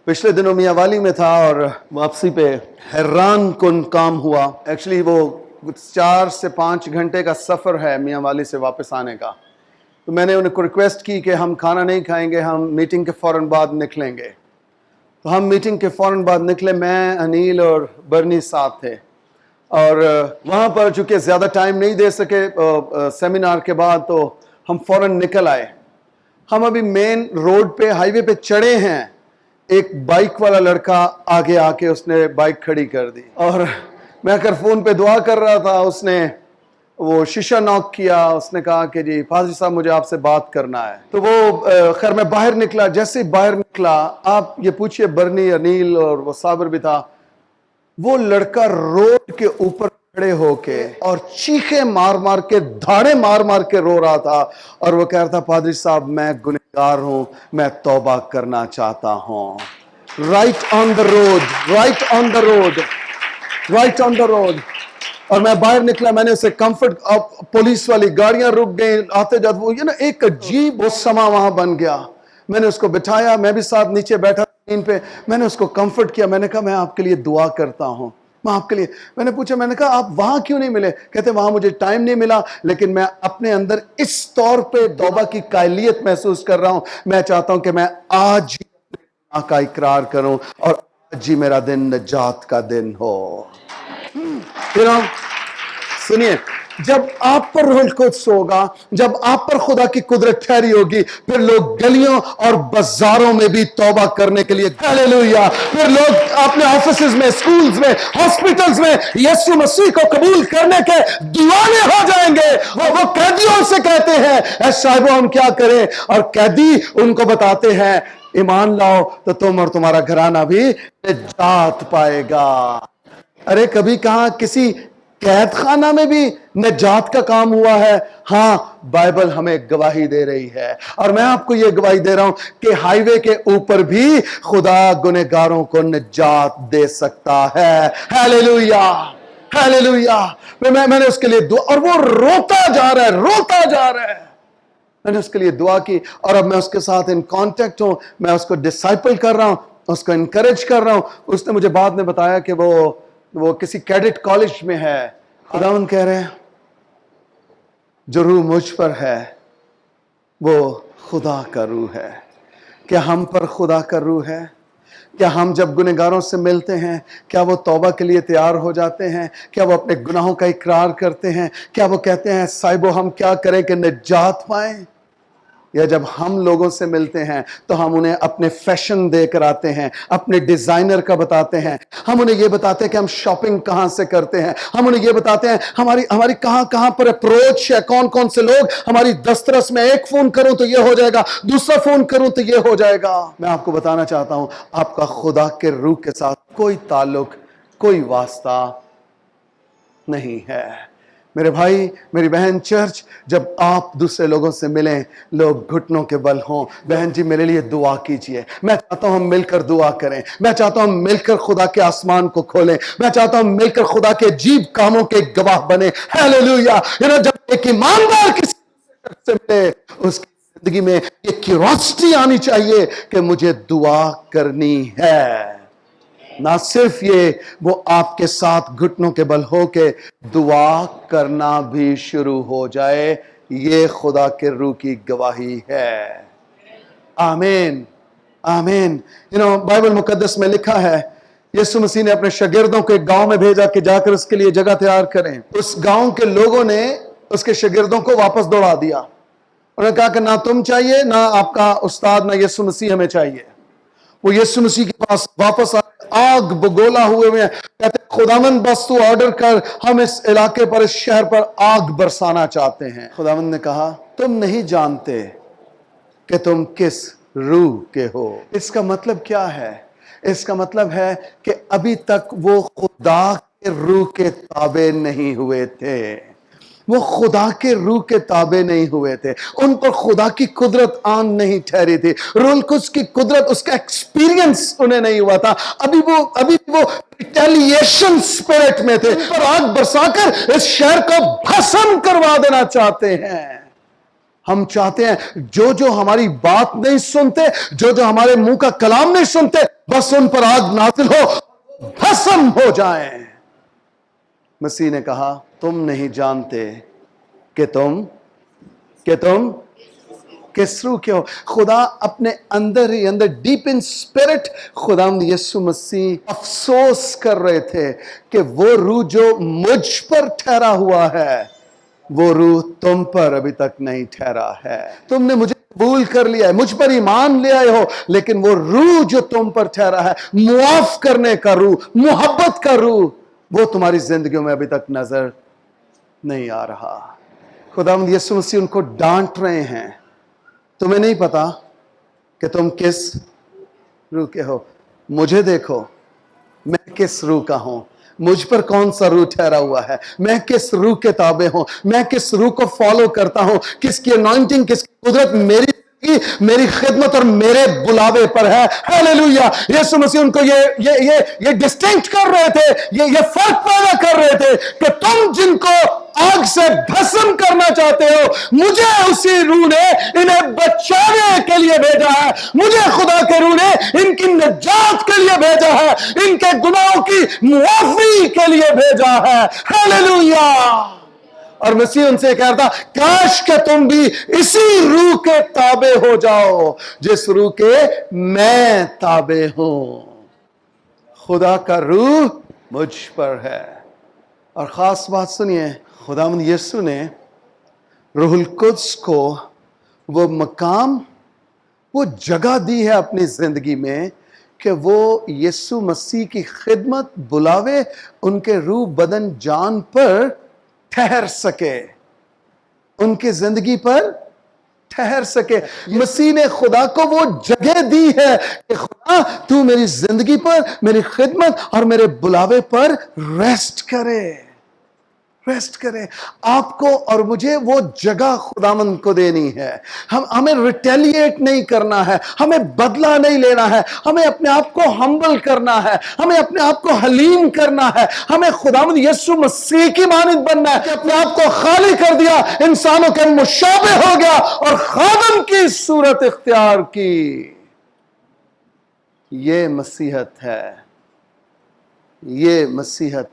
پچھلے دنوں میاں والی میں تھا اور واپسی پہ حیران کن کام ہوا۔ ایکچولی وہ 4 سے 5 گھنٹے کا سفر ہے میاں والی سے واپس آنے کا۔ تو میں نے انہیں کو ریکویسٹ کی کہ ہم کھانا نہیں کھائیں گے، ہم میٹنگ کے فوراً بعد نکلیں گے۔ تو ہم میٹنگ کے فوراً بعد نکلے، میں، انیل اور برنی ساتھ تھے، اور وہاں پر چونکہ زیادہ ٹائم نہیں دے سکے سیمینار کے بعد، تو ہم فوراً نکل آئے۔ ہم ابھی مین روڈ پہ، ہائی وے پہ چڑھے ہیں، ایک بائک والا لڑکا آگے آ کے اس نے بائک کھڑی کر دی، اور میں اگر فون پہ دعا کر رہا تھا، اس نے وہ شیشہ ناک کیا، اس نے کہا کہ جی پادری صاحب مجھے آپ سے بات کرنا ہے۔ تو وہ خیر میں باہر نکلا، جیسے باہر نکلا، آپ یہ پوچھئے برنی، انیل اور وہ صابر بھی تھا، وہ لڑکا روڈ کے اوپر کھڑے ہو کے اور چیخیں مار مار کے، دھاڑے مار مار کے رو رہا تھا، اور وہ کہہ رہا تھا پادری صاحب میں گنہگار ہوں، میں توبہ کرنا چاہتا ہوں۔ Right on the road, right on the road, right on the road. اور میں باہر نکلا، میں نے اسے کمفرٹ، پولیس والی گاڑیاں رک گئیں، آتے جاتے، وہ یہ نا ایک عجیب وہ سما وہاں بن گیا۔ میں نے اس کو بٹھایا، میں بھی ساتھ نیچے بیٹھا زمین پہ، میں نے اس کو کمفرٹ کیا، میں نے کہا میں آپ کے لیے دعا کرتا ہوں، میں آپ کے لیے۔ میں نے پوچھا، میں نے کہا آپ وہاں کیوں نہیں ملے؟ کہتے وہاں مجھے ٹائم نہیں ملا، لیکن میں اپنے اندر اس طور پہ توبہ کی قائلیت محسوس کر رہا ہوں، میں چاہتا ہوں کہ میں آج ہی گناہ کا اقرار کروں، اور آج ہی میرا دن نجات کا دن ہو۔ پھر ہم سنیے، جب آپ پر روح القدس ہوگا، جب آپ پر خدا کی قدرت ٹھہری ہوگی، پھر لوگ گلیوں اور بازاروں میں بھی توبہ کرنے کے لیے، ہیلیلویا، پھر لوگ اپنے آفیسز میں، سکولز میں، ہاسپٹلز میں یسوع مسیح کو قبول کرنے کے دیوانے ہو جائیں گے۔ وہ قیدیوں سے کہتے ہیں اے صاحبو ہم کیا کریں، اور قیدی ان کو بتاتے ہیں ایمان لاؤ تو تم اور تمہارا گھرانہ بھی نجات پائے گا۔ ارے کبھی کہاں کسی قید خانہ میں بھی نجات کا کام ہوا ہے؟ ہاں، بائبل ہمیں گواہی دے رہی ہے، اور میں آپ کو یہ گواہی دے رہا ہوں کہ ہائی وے کے اوپر بھی خدا گنہگاروں کو نجات دے سکتا ہے۔ Hallelujah, hallelujah. میں نے اس کے لیے دعا، اور وہ روتا جا رہا ہے، روتا جا رہا ہے۔ میں نے اس کے لیے دعا کی، اور اب میں اس کے ساتھ ان کانٹیکٹ ہوں، میں اس کو ڈسائپل کر رہا ہوں، اس کو انکریج کر رہا ہوں۔ اس نے مجھے بعد میں بتایا کہ وہ کسی کیڈٹ کالج میں ہے۔ خداوند کہہ رہے ہیں جو روح مجھ پر ہے وہ خدا کا روح ہے۔ کیا ہم پر خدا کا روح ہے؟ کیا ہم جب گنہگاروں سے ملتے ہیں کیا وہ توبہ کے لیے تیار ہو جاتے ہیں؟ کیا وہ اپنے گناہوں کا اقرار کرتے ہیں؟ کیا وہ کہتے ہیں صاحبو ہم کیا کریں کہ نجات پائیں؟ یا جب ہم لوگوں سے ملتے ہیں تو ہم انہیں اپنے فیشن دے کر آتے ہیں، اپنے ڈیزائنر کا بتاتے ہیں، ہم انہیں یہ بتاتے ہیں کہ ہم شاپنگ کہاں سے کرتے ہیں، ہم انہیں یہ بتاتے ہیں ہماری کہاں پر اپروچ ہے، کون کون سے لوگ ہماری دسترس میں، ایک فون کروں تو یہ ہو جائے گا، دوسرا فون کروں تو یہ ہو جائے گا۔ میں آپ کو بتانا چاہتا ہوں آپ کا خدا کے روح کے ساتھ کوئی تعلق، کوئی واسطہ نہیں ہے۔ میرے بھائی، میری بہن، چرچ جب آپ دوسرے لوگوں سے ملیں لوگ گھٹنوں کے بل ہوں، بہن جی میرے لیے دعا کیجئے، میں چاہتا ہوں ہم مل کر دعا کریں، میں چاہتا ہوں ہم مل کر خدا کے آسمان کو کھولیں، میں چاہتا ہوں مل کر خدا کے عجیب کاموں کے گواہ بنیں۔ ہیلیلویا۔ جب ایک ایماندار کسی سے ملے اس کی زندگی میں یہ کیوریوسٹی آنی چاہیے کہ مجھے دعا کرنی ہے۔ نہ صرف یہ، وہ آپ کے ساتھ گھٹنوں کے بل ہو کے دعا کرنا بھی شروع ہو جائے۔ یہ خدا کے روح کی گواہی ہے۔ آمین آمین۔ بائبل مقدس میں لکھا ہے یسوع مسیح نے اپنے شاگردوں کو ایک گاؤں میں بھیجا کہ جا کر اس کے لیے جگہ تیار کریں۔ اس گاؤں کے لوگوں نے اس کے شاگردوں کو واپس دوڑا دیا۔ انہوں نے کہا کہ نہ تم چاہیے، نہ آپ کا استاد، نہ یسوع مسیح ہمیں چاہیے۔ وہ یسوع مسیح کے پاس واپس آگ بگولا ہوئے ہیں، کہتے ہیں خداوند بس تو آرڈر کر، ہم اس علاقے پر، اس شہر پر آگ برسانا چاہتے ہیں۔ خداوند نے کہا تم نہیں جانتے کہ تم کس روح کے ہو۔ اس کا مطلب کیا ہے؟ اس کا مطلب ہے کہ ابھی تک وہ خدا کے روح کے تابع نہیں ہوئے تھے۔ وہ خدا کے روح کے تابع نہیں ہوئے تھے، ان پر خدا کی قدرت عام نہیں ٹھہری تھی، روح القدس کی قدرت، اس کا ایکسپیرینس انہیں نہیں ہوا تھا۔ ابھی وہ ریٹیلیشن سپرٹ میں تھے، ان پر آگ برسا کر اس شہر کو بھسم کروا دینا چاہتے ہیں۔ ہم چاہتے ہیں جو ہماری بات نہیں سنتے، جو ہمارے منہ کا کلام نہیں سنتے، بس ان پر آگ نازل ہو، بھسم ہو جائیں۔ مسیح نے کہا تم نہیں جانتے کہ تم کس روح کے ہو۔ خدا اپنے اندر ہی اندر، ڈیپ ان اسپرٹ، خدا یسوع مسیح افسوس کر رہے تھے کہ وہ روح جو مجھ پر ٹھہرا ہوا ہے، وہ روح تم پر ابھی تک نہیں ٹھہرا ہے۔ تم نے مجھے قبول کر لیا ہے، مجھ پر ایمان لے آئے ہو، لیکن وہ روح جو تم پر ٹھہرا ہے، معاف کرنے کا روح، محبت کا روح، وہ تمہاری زندگیوں میں ابھی تک نظر نہیں آ رہا۔ خداوند یسوع مسیح ان کو ڈانٹ رہے ہیں، تمہیں نہیں پتا کہ تم کس روح کے ہو۔ مجھے دیکھو، میں کس روح کا ہوں، مجھ پر کون سا روح ٹھہرا ہوا ہے، میں کس روح کے تابع ہوں، میں کس روح کو فالو کرتا ہوں، کس کی انوائنٹنگ، کس کی قدرت میری خدمت اور میرے بلاوے پر ہے۔ ہیلیلویا۔ یسوع مسیح ان کو یہ ڈسٹنکٹ کر رہے تھے، یہ فرق پیدا کر رہے تھے کہ تم جن کو آگ سے بھسم کرنا چاہتے ہو، مجھے اسی روح نے انہیں بچانے کے لیے بھیجا ہے، مجھے خدا کے روح نے ان کی نجات کے لیے بھیجا ہے، ان کے گناہوں کی معافی کے لیے بھیجا ہے۔ ہیلیلویا۔ اور مسیح ان سے کہتا کاش کہ تم بھی اسی روح کے تابع ہو جاؤ جس روح کے میں تابع ہوں۔ خدا کا روح مجھ پر ہے۔ اور خاص بات سنیے، خداوند یسوع نے روح القدس کو وہ مقام، وہ جگہ دی ہے اپنی زندگی میں کہ وہ یسوع مسیح کی خدمت، بلاوے، ان کے روح، بدن، جان پر ٹھہر سکے، ان کی زندگی پر ٹھہر سکے۔ مسیح نے خدا کو وہ جگہ دی ہے کہ خدا تو میری زندگی پر، میری خدمت اور میرے بلاوے پر ریسٹ کرے۔ آپ کو اور مجھے وہ جگہ خداوند کو دینی ہے۔ ہمیں ریٹیلیٹ نہیں کرنا ہے، ہمیں بدلہ نہیں لینا ہے، ہمیں اپنے آپ کو ہمبل کرنا ہے، ہمیں اپنے آپ کو حلیم کرنا ہے، ہمیں خداوند یسوع مسیح کی مانند بننا ہے کہ اپنے آپ کو خالی کر دیا، انسانوں کے مشابہ ہو گیا اور خادم کی صورت اختیار کی۔ یہ مسیحت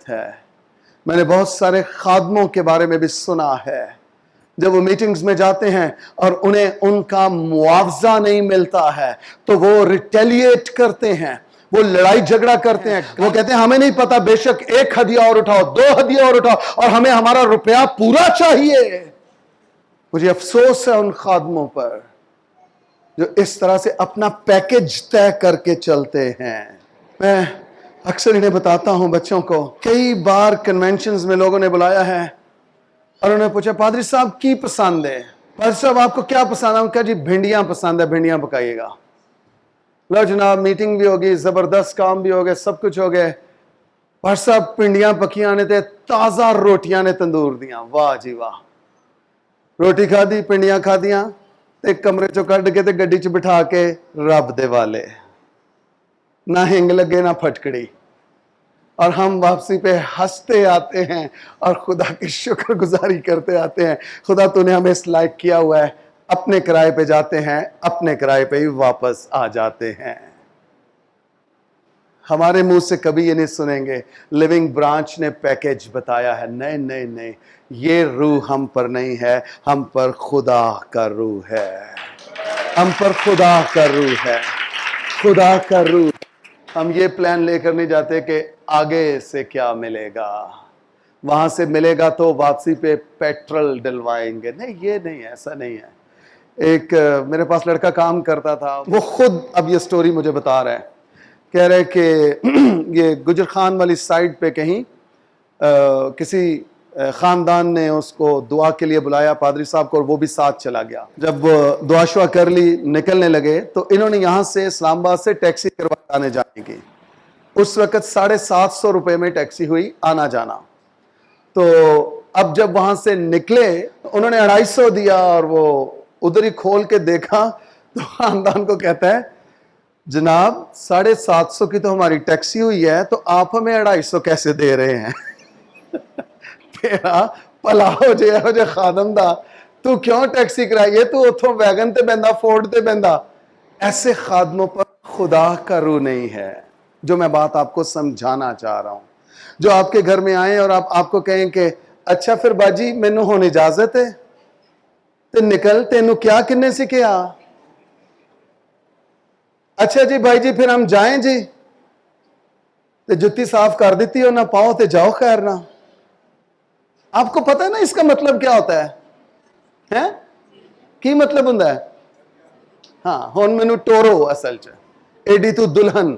ہے۔ میں نے بہت سارے خادموں کے بارے میں بھی سنا ہے، جب وہ میٹنگز میں جاتے ہیں اور انہیں ان کا معاوضہ نہیں ملتا ہے تو وہ ریٹیلیٹ کرتے ہیں، وہ لڑائی جھگڑا کرتے ہیں، وہ کہتے ہیں ہمیں نہیں پتا، بے شک ایک ہدیہ اور اٹھاؤ، 2 ہدیہ اور اٹھاؤ، اور ہمیں ہمارا روپیہ پورا چاہیے۔ مجھے افسوس ہے ان خادموں پر جو اس طرح سے اپنا پیکج طے کر کے چلتے ہیں۔ میں اکثر انہیں بتاتا ہوں بچوں کو، کئی بار کنونشنز میں لوگوں نے بلایا ہے اور انہوں نے پوچھا پادری صاحب کی پسند ہے، پادری صاحب آپ کو کیا پسند ہے؟ ان کا جی بھنڈیاں پسند ہے، بھنڈیاں پکائیے گا۔ لو جناب، میٹنگ بھی ہوگی، زبردست کام بھی ہو گئے، سب کچھ ہو گئے، پادری صاحب پنڈیاں پکیاں نے تے تازہ روٹیاں نے تندور دیاں، واہ جی واہ۔ روٹی کھا دی، پنڈیاں کھا دیاں، ایک کمرے چو کڈ کے تے گڈی چ بٹھا کے رب دے والے، نہ ہنگ لگے نہ پھٹکڑی، اور ہم واپسی پہ ہنستے آتے ہیں اور خدا کی شکر گزاری کرتے آتے ہیں، خدا تو نے ہمیں اس لائق کیا ہوا ہے۔ اپنے کرائے پہ جاتے ہیں، اپنے کرائے پہ ہی واپس آ جاتے ہیں۔ ہمارے منہ سے کبھی یہ نہیں سنیں گے لیونگ برانچ نے پیکیج بتایا ہے. نہیں نہیں نہیں, یہ روح ہم پر نہیں ہے, ہم پر خدا کا روح ہے, ہم پر خدا کا روح ہے, خدا کا روح. ہم یہ پلان لے کر نہیں جاتے کہ آگے سے کیا ملے گا, وہاں سے ملے گا تو واپسی پہ پیٹرول ڈلوائیں گے. نہیں, یہ نہیں ہے, ایسا نہیں ہے. ایک میرے پاس لڑکا کام کرتا تھا, وہ خود اب یہ سٹوری مجھے بتا رہا ہے. کہہ رہے کہ یہ گجر خان والی سائڈ پہ کہیں کسی خاندان نے اس کو دعا کے لیے بلایا پادری صاحب کو, اور وہ بھی ساتھ چلا گیا. جب دعا شعا کر لی, نکلنے لگے, تو انہوں نے یہاں سے اسلام آباد سے ٹیکسی کروانے جانے کی. اس وقت 750 روپے میں ٹیکسی ہوئی آنا جانا. تو اب جب وہاں سے نکلے انہوں نے 250 دیا, اور وہ ادھر ہی کھول کے دیکھا تو خاندان کو کہتا ہے جناب 750 کی تو ہماری ٹیکسی ہوئی ہے, تو آپ ہمیں 250 کیسے دے رہے ہیں؟ تیرا پلا ہو جائے خادم دا, تو کیوں ٹیکسی کرائیے, تو اتھوں ویگن تے بندہ, فورڈ تے بندہ. ایسے خادموں پر خدا کا روح نہیں ہے. جو میں بات آپ کو سمجھانا چاہ رہا ہوں, جو آپ کے گھر میں آئیں اور آپ کو کہیں کہ اچھا پھر باجی مینوں ہون اجازت ہے تے نکل, تینوں کیا کنے سکھیا, اچھا جی بھائی جی پھر ہم جائیں جی, تے جتی صاف کر دیتی ہو, نہ پاؤ تے جاؤ خیر نہ. آپ کو پتہ ہے نا اس کا مطلب کیا ہوتا ہے, کی مطلب ہوندا ہے؟ ہاں, ہن مینوں ٹورو اصل چ ایڈی تو دلہن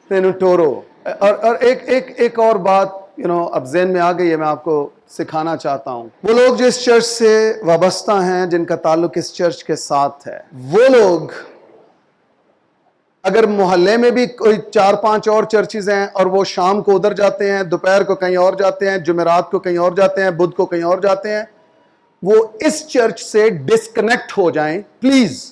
تینوں ٹورو. اور ایک اور بات اب ذہن میں آ گئی ہے, میں آپ کو سکھانا چاہتا ہوں. وہ لوگ جو اس چرچ سے وابستہ ہیں, جن کا تعلق اس چرچ کے ساتھ ہے, وہ لوگ اگر محلے میں بھی کوئی 4-5 اور چرچز ہیں, اور وہ شام کو ادھر جاتے ہیں, دوپہر کو کہیں اور جاتے ہیں, جمعرات کو کہیں اور جاتے ہیں, بدھ کو کہیں اور جاتے ہیں, وہ اس چرچ سے ڈسکنیکٹ ہو جائیں پلیز,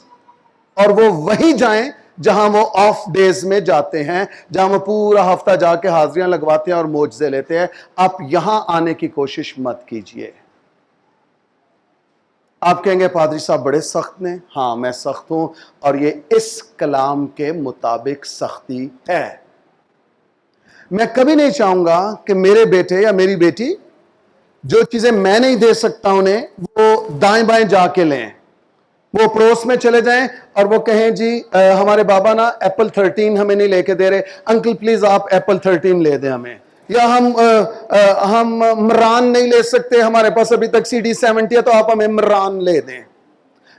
اور وہ وہیں جائیں جہاں وہ آف ڈیز میں جاتے ہیں, جہاں وہ پورا ہفتہ جا کے حاضریاں لگواتے ہیں اور معجزے لیتے ہیں. آپ یہاں آنے کی کوشش مت کیجئے. آپ کہیں گے پادری صاحب بڑے سخت نے. ہاں میں سخت ہوں, اور یہ اس کلام کے مطابق سختی ہے. میں کبھی نہیں چاہوں گا کہ میرے بیٹے یا میری بیٹی جو چیزیں میں نہیں دے سکتا انہیں, وہ دائیں بائیں جا کے لیں, وہ پڑوس میں چلے جائیں اور وہ کہیں جی ہمارے بابا نا ایپل 13 ہمیں نہیں لے کے دے رہے, انکل پلیز آپ ایپل 13 لے دیں ہمیں. یا ہم مران نہیں لے سکتے, ہمارے پاس ابھی تک CD70 ہے, تو آپ ہمیں مران لے دیں.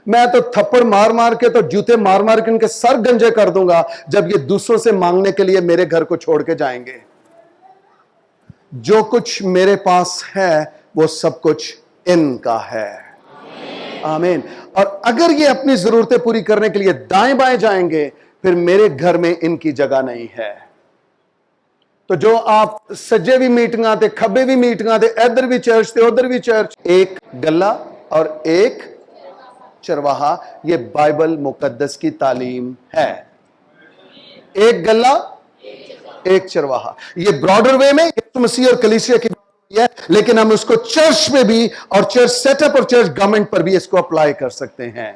میں تو تھپڑ مار مار کے, تو جوتے مار مار کے ان کے سر گنجے کر دوں گا جب یہ دوسروں سے مانگنے کے لیے میرے گھر کو چھوڑ کے جائیں گے. جو کچھ میرے پاس ہے وہ سب کچھ ان کا ہے. آمین. اور اگر یہ اپنی ضرورتیں پوری کرنے کے لیے دائیں بائیں جائیں گے, پھر میرے گھر میں ان کی جگہ نہیں ہے. تو جو آپ سجے بھی میٹنگاں تے, کھبے بھی میٹنگاں تے, ادھر بھی چرچ تے ادھر بھی چرچ, ایک گلہ اور ایک چرواہا, یہ بائبل مقدس کی تعلیم ہے. ایک گلہ ایک چرواہا, یہ براڈر وے میں یسوع مسیح اور کلیسیا کی بات ہے, لیکن ہم اس کو چرچ میں بھی, اور چرچ سیٹ اپ اور چرچ گورنمنٹ پر بھی اس کو اپلائی کر سکتے ہیں.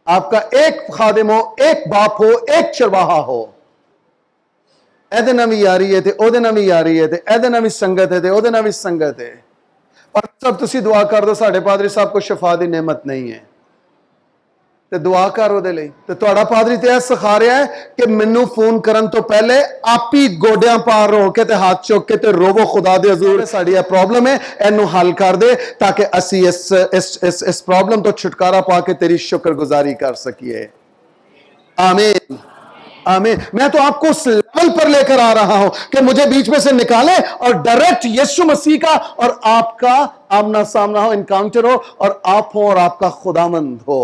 آپ کا ایک خادم ہو, ایک باپ ہو, ایک چرواہا ہو, ایدے نامی یاری ہے تے او دے نامی یاری ہے تے ایدے نامی سنگت ہے تے او دے نامی سنگت ہے. اور سب تسی دعا کر دو ساڈے پادری صاحب کو شفا دی نعمت نہیں ہے, تے دعا کرو دے لئی. تے تہاڈا پادری تے ایسا سکھا رہا ہے کہ مینوں فون کرن تو پہلے آپ ہی گوڈیاں پار ہو کے تے ہاتھ چوک کے تے روو خدا دے حضور, ساڈی یہ پرابلم ہے, اینو حل کر دے, تاکہ اسی اس پرابلم تو چھٹکارا پا کے تیری شکر گزاری کر سکیے. آمین آمین. میں تو آپ کو اس لیول پر لے کر آ رہا ہوں کہ مجھے بیچ میں سے نکالے اور ڈائریکٹ یسوع مسیح کا اور آپ کا آمنا سامنا ہو, انکاؤنٹر ہو, اور آپ ہو اور آپ کا خداوند ہو.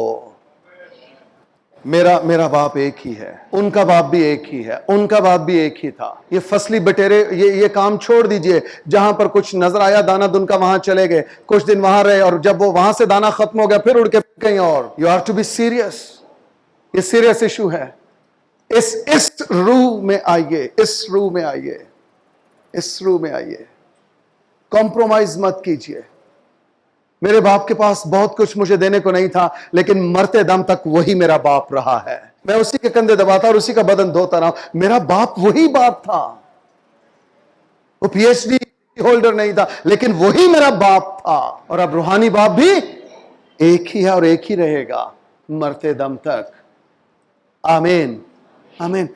میرا باپ ایک ہی ہے, ان کا باپ بھی ایک ہی ہے, ان کا باپ بھی ایک ہی تھا. یہ فصلی بٹیرے یہ کام چھوڑ دیجئے. جہاں پر کچھ نظر آیا دانا دن کا وہاں چلے گئے, کچھ دن وہاں رہے, اور جب وہ وہاں سے دانا ختم ہو گیا پھر اڑ کے کہیں اور. You have to be serious. یہ سیریس ایشو ہے. اس روح میں آئیے, اس روح میں آئیے, اس روح میں آئیے. کمپرومائز مت کیجئے. میرے باپ کے پاس بہت کچھ مجھے دینے کو نہیں تھا، لیکن مرتے دم تک وہی میرا باپ رہا ہے. میں اسی کے کندھے دباتا اور اسی کا بدن دھوتا رہا. میرا باپ وہی باپ تھا. وہ پی ایچ ڈی ہولڈر نہیں تھا، لیکن وہی میرا باپ تھا. اور اب روحانی باپ بھی ایک ہی ہے اور ایک ہی رہے گا مرتے دم تک. آمین آمین.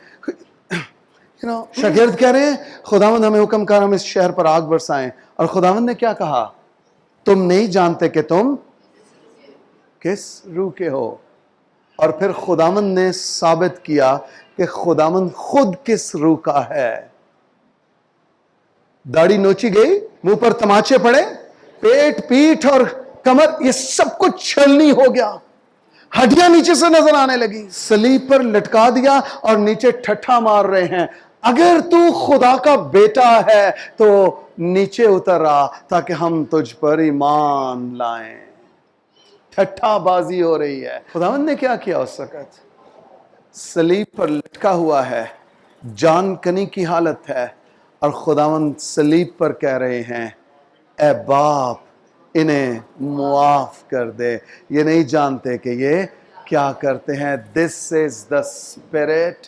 شاگرد کہہ رہے ہیں خداوند ہمیں حکم کر ہم اس شہر پر آگ برسائیں، اور خداوند نے کیا کہا؟ تم نہیں جانتے کہ تم کس روح کے ہو. اور پھر خداوند نے ثابت کیا کہ خداوند خود کس روح کا ہے. داڑھی نوچی گئی، منہ پر تماچے پڑے، پیٹ پیٹھ اور کمر یہ سب کچھ چھلنی ہو گیا، ہڈیاں نیچے سے نظر آنے لگی، صلیب پر لٹکا دیا اور نیچے ٹھٹھا مار رہے ہیں. اگر تو خدا کا بیٹا ہے تو نیچے اتر آ تاکہ ہم تجھ پر ایمان لائیں. ٹھٹھا بازی ہو رہی ہے. خداوند نے کیا کیا اس وقت؟ صلیب پر لٹکا ہوا ہے، جان کنی کی حالت ہے، اور خداوند صلیب پر کہہ رہے ہیں اے باپ انہیں معاف کر دے، یہ نہیں جانتے کہ یہ کیا کرتے ہیں. دس از دا اسپرٹ،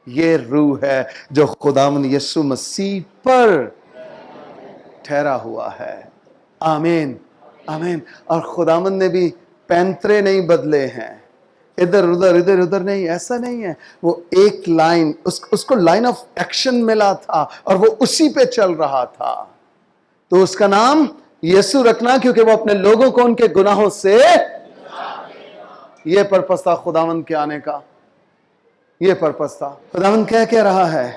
یہ روح ہے جو خداوند یسوع مسیح پر ٹھہرا ہوا ہے. آمین آمین. اور خداوند نے بھی پینترے نہیں بدلے ہیں، ادھر ادھر نہیں، ایسا نہیں ہے. وہ ایک لائن، اس کو لائن آف ایکشن ملا تھا اور وہ اسی پہ چل رہا تھا. تو اس کا نام یسوع رکھنا، کیونکہ وہ اپنے لوگوں کو ان کے گناہوں سے، یہ پرپس تھا خداوند کے آنے کا، یہ پرپس تھا. خداوند کہہ رہا ہے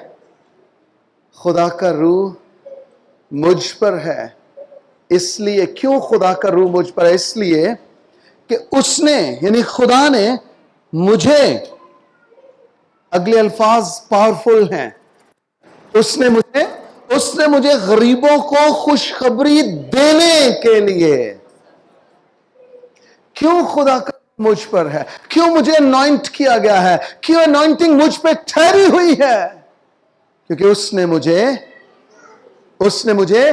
خدا کا روح مجھ پر ہے. اس لیے کیوں خدا کا روح مجھ پر ہے؟ اس لیے کہ اس نے یعنی خدا نے مجھے، اگلے الفاظ پاورفل ہیں، اس نے مجھے غریبوں کو خوشخبری دینے کے لیے. کیوں خدا کا مجھ پر ہے؟ کیوں مجھے انوائنٹ کیا گیا ہے؟ کیوں انوائنٹنگ مجھ پہ ٹھہری ہوئی ہے؟ کیونکہ اس نے مجھے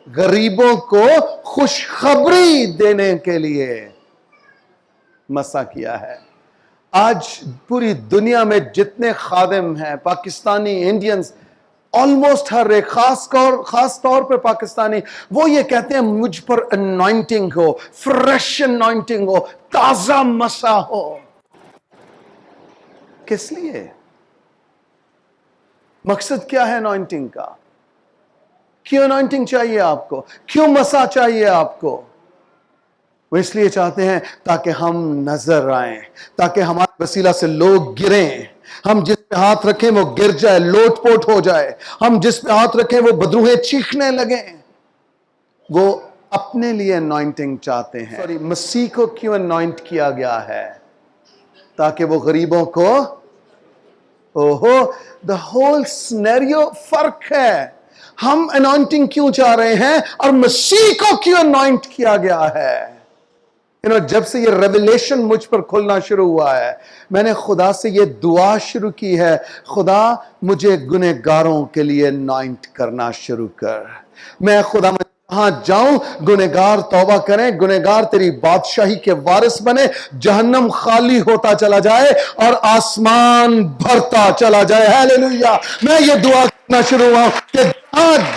غریبوں کو خوشخبری دینے کے لیے مسا کیا ہے. آج پوری دنیا میں جتنے خادم ہیں، پاکستانی، انڈینز، آلموسٹ ہر ایک، خاص طور پہ پاکستانی، وہ یہ کہتے ہیں مجھ پر انوائنٹنگ ہو، فریش انوائنٹنگ ہو، تازہ مسا ہو. کس لیے؟ مقصد کیا ہے انوائنٹنگ کا؟ کیوں انوائنٹنگ چاہیے آپ کو؟ کیوں مسا چاہیے آپ کو؟ وہ اس لیے چاہتے ہیں تاکہ ہم نظر آئیں، تاکہ ہمارے وسیلہ سے لوگ گریں. ہم جس پہ ہاتھ رکھیں وہ گر جائے، لوٹ پوٹ ہو جائے. ہم جس پہ ہاتھ رکھیں وہ بدروہیں چیخنے لگیں. وہ اپنے لیے انوائنٹنگ چاہتے ہیں. مسیح کو کیوں انوائنٹ کیا گیا ہے؟ تاکہ وہ غریبوں کو، دا ہول سینیریو فرق ہے. ہم انوائنٹنگ کیوں چاہ رہے ہیں اور مسیح کو کیوں انوائنٹ کیا گیا ہے؟ جب سے یہ ریویلیشن مجھ پر کھلنا شروع ہوا ہے، میں نے خدا سے یہ دعا شروع کی ہے، خدا مجھے گنہگاروں کے لیے انوائنٹ کرنا شروع کر. میں خدا کہاں جاؤں گنہگار توبہ کریں، گنہگار تیری بادشاہی کے وارث بنے، جہنم خالی ہوتا چلا جائے اور آسمان بھرتا چلا جائے. ہیلیلویا. میں یہ دعا کرنا شروع ہوا کہ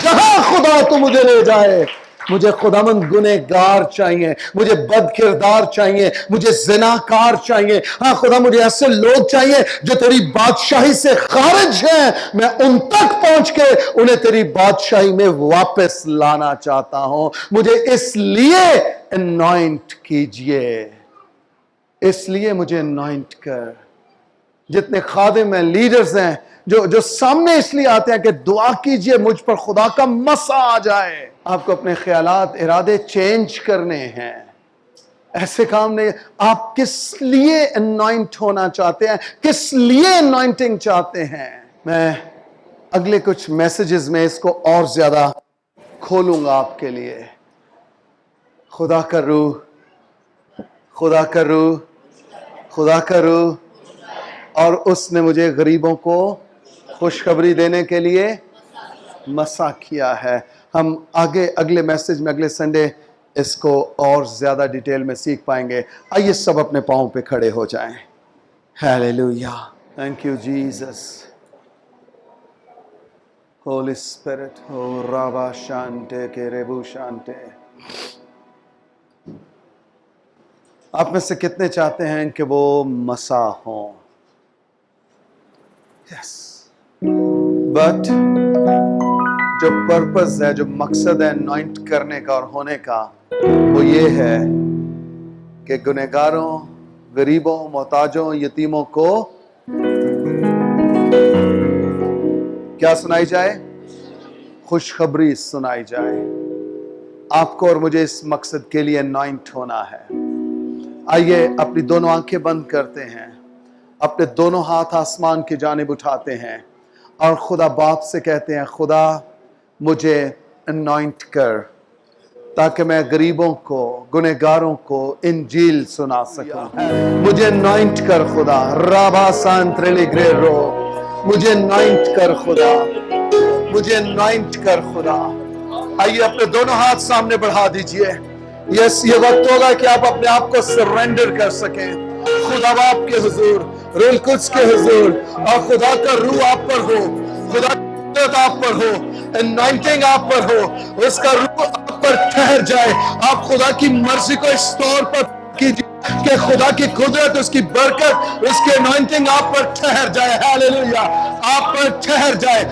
جہاں خدا تو مجھے لے جائے، مجھے خداوند گنہگار چاہیے، مجھے بد کردار چاہیے، مجھے زناکار چاہیے. ہاں خدا مجھے ایسے لوگ چاہیے جو تیری بادشاہی سے خارج ہیں. میں ان تک پہنچ کے انہیں تیری بادشاہی میں واپس لانا چاہتا ہوں. مجھے اس لیے انوائنٹ کیجئے، اس لیے مجھے انوائنٹ کر. جتنے خادم ہیں، لیڈرز ہیں، جو سامنے اس لیے آتے ہیں کہ دعا کیجئے مجھ پر خدا کا مسا آ جائے. آپ کو اپنے خیالات، ارادے چینج کرنے ہیں، ایسے کام نہیں. آپ کس لیے انوائنٹ ہونا چاہتے ہیں؟ کس لیے انوائنٹنگ چاہتے ہیں؟ میں اگلے کچھ میسیجز میں اس کو اور زیادہ کھولوں گا آپ کے لیے. خدا کا روح، خدا کا روح، خدا کا روح. اور اس نے مجھے غریبوں کو خوشخبری دینے کے لیے مسا کیا ہے. ہم آگے اگلے میسج میں اگلے سنڈے اس کو اور زیادہ ڈیٹیل میں سیکھ پائیں گے. آئیے سب اپنے پاؤں پہ کھڑے ہو جائیں. Hallelujah. Thank you Jesus. Holy spirit ہو رابا شانتے کے ریبو شانتے. آپ میں سے کتنے چاہتے ہیں کہ وہ مسا ہوں؟ یس. بٹ جو پرپز ہے، جو مقصد ہے انوائنٹ کرنے کا اور ہونے کا، وہ یہ ہے کہ گنہگاروں، غریبوں، محتاجوں، یتیموں کو کیا سنائی جائے؟ خوشخبری سنائی جائے. آپ کو اور مجھے اس مقصد کے لیے انوائنٹ ہونا ہے. آئیے اپنی دونوں آنکھیں بند کرتے ہیں، اپنے دونوں ہاتھ آسمان کی جانب اٹھاتے ہیں اور خدا باپ سے کہتے ہیں، خدا مجھے انوائنٹ کر تاکہ میں غریبوں کو، گنہگاروں کو انجیل سنا سکوں. مجھے انوائنٹ کر خدا. رابا سانتریلی گریرو. مجھے انوائنٹ کر خدا. مجھے انوائنٹ کر خدا. آئیے اپنے دونوں ہاتھ سامنے بڑھا دیجئے. یس، یہ وقت ہوگا کہ آپ اپنے آپ کو سرنڈر کر سکیں خدا باپ کے حضور، روح القدس کے حضور، اور خدا کا روح آپ پر ہو، خدا کی قدرت آپ پر ہو، انوائنٹنگ آپ پر ہو، اس کا روح آپ پر ٹھہر جائے. آپ خدا کی مرضی کو اس طور پر کیجیے کہ خدا کی قدرت، اس کی برکت، اس کی انوائنٹنگ آپ پر ٹھہر جائے. ہیلیلویا. آپ پر ٹھہر جائے.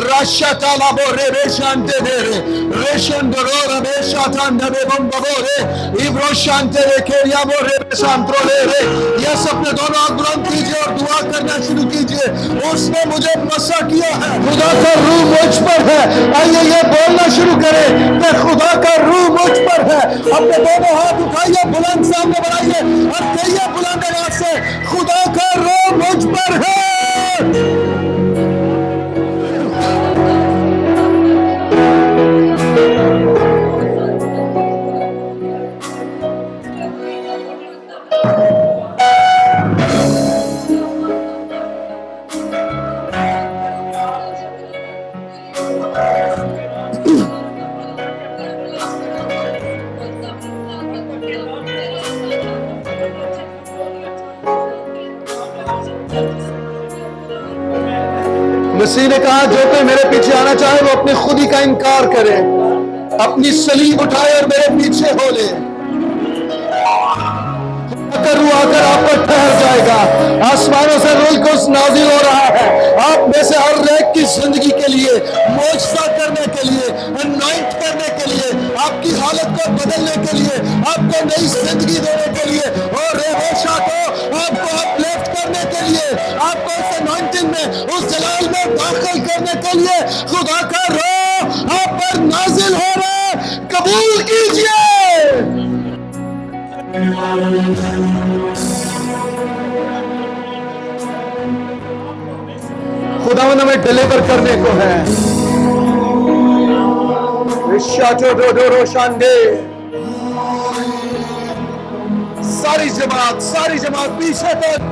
راشا تالا بو رے ریشانتے دے رے ریشن درو رے شاتان دے بم بو رے ایبرو شانتے رے کیریا بو رے شانترو لے رے. یس، اپنے دونوں ہاتھ بلند کیجئے اور دعا کرنا شروع کیجئے. اس نے مجھے مسا کیا ہے، خدا کا روح مجھ پر ہے. آئیے یہ بولنا شروع کریں کہ خدا کا روح مجھ پر ہے. اپنے دونوں ہاتھ اٹھائیے، بلند سامنے بڑھائیے اور کہیے بلند آواز سے، خدا کا روح مجھ پر ہے. مسیح نے کہا جو کوئی میرے پیچھے آنا چاہے وہ اپنی خودی کا انکار کرے، اپنی صلیب اٹھائے اور میرے پیچھے ہو لے. روح آ کر آپ پر ٹھہر جائے گا. آسمانوں سے روح القدس نازل ہو رہا ہے آپ میں سے ہر ایک کی زندگی کے لیے، معجزہ کرنے کے لیے، انوائنٹ کرنے کے لیے، آپ کی حالت کو بدلنے کے لیے، آپ کو نئی زندگی دینے کے لیے، اور ریوشا کو آپ کو اپ لفٹ کرنے کے لیے، آپ کو اس انوائنٹنگ میں، اس جلال میں داخل کرنے کے لیے خدا کا روح آپ پر نازل ہو رہا ہے. قبول کیجئے. خداوند ہمیں ڈیلیور کرنے کو ہے. ساری جماعت پیچھے تک.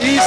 30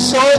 100